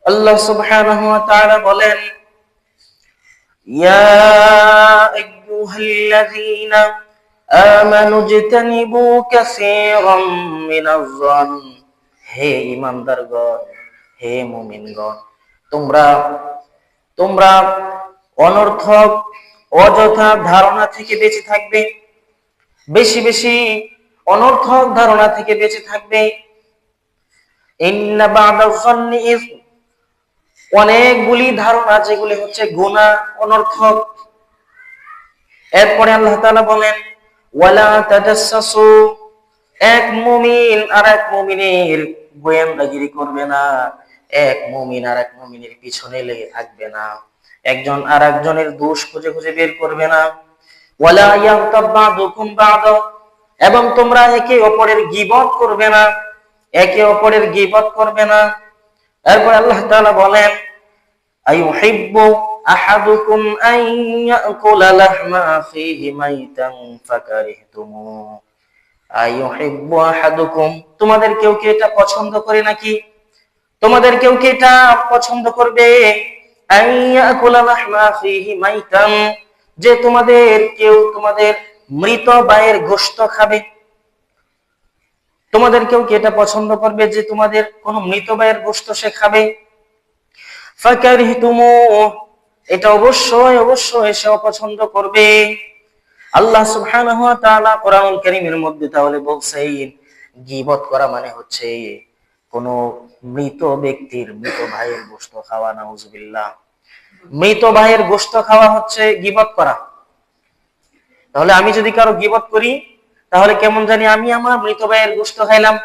আল্লাহ সুবহানাহু ওয়া তাআলা বলেন, ইয়া আইয়ুহাল্লাযীনা আমানু ইজতানিবু কাসীরাম মিনাজ-যন, হে ঈমানদারগণ, হে মুমিনগণ, তোমরা তোমরা অনর্থক অযথা ধারণা থেকে বেঁচে থাকবে, বেশি বেশি অনর্থক ধারণা থেকে বেঁচে থাকবে। ইন্না বা'দাজ-যন্নি ইসম, অনেকগুলি ধারণা যেগুলি হচ্ছে গুনাহ, অনর্থক। এরপরে আল্লাহ তাআলা বলেন, ওয়ালা তাজাসসু, এক মুমিন আর এক মুমিনের গোয়েন্দাগিরি করবে না, এক মুমিন আর এক মুমিনের পিছনে লেগে থাকবে না, একজন আর একজনের দোষ খুঁজে খুঁজে বের করবে না। ওয়ালা ইয়াগতাব বা'দুকুম বা'দা, এবং তোমরা একে অপরের গীবত করবে না, একে অপরের গীবত করবে না। এরপর আল্লাহ তাআলা বলেন, আইয়ুহিব্বু আহাদুকুম আন ইয়াকুলা লাহমা আখিহি মাইতান ফাকারিহতুমু, আইয়ুহিব্বু আহাদুকুম, তোমাদের কেউ কি এটা পছন্দ করে নাকি? তোমাদের কেউ কি এটা পছন্দ করবে? আন ইয়াকুলা লাহমা আখিহি মাইতান, যে তোমাদের কেউ তোমাদের মৃত ভাইয়ের গোশত খাবে? তোমাদের কেউ কি এটা পছন্দ করবে যে তোমাদের কোন মৃত ভাইয়ের গোশত সে খাবে? ফাকারিহতুমু, এটা অবশ্যই অবশ্যই সে অপছন্দ করবে। আল্লাহ সুবহানাহু ওয়া তাআলা কোরআনুল কারীমের মধ্যে তাহলে বলছেন, গীবত করা মানে হচ্ছে কোন মৃত ব্যক্তির মৃত ভাইয়ের গোশত খাওয়া। নাউজুবিল্লাহ, মৃত ভাইয়ের গোশত খাওয়া হচ্ছে গীবত করা। তাহলে আমি যদি কারো গীবত করি, তাহলে কেমন জানি আমি আমার মৃত ভাইয়ের গোশত খাইলাম।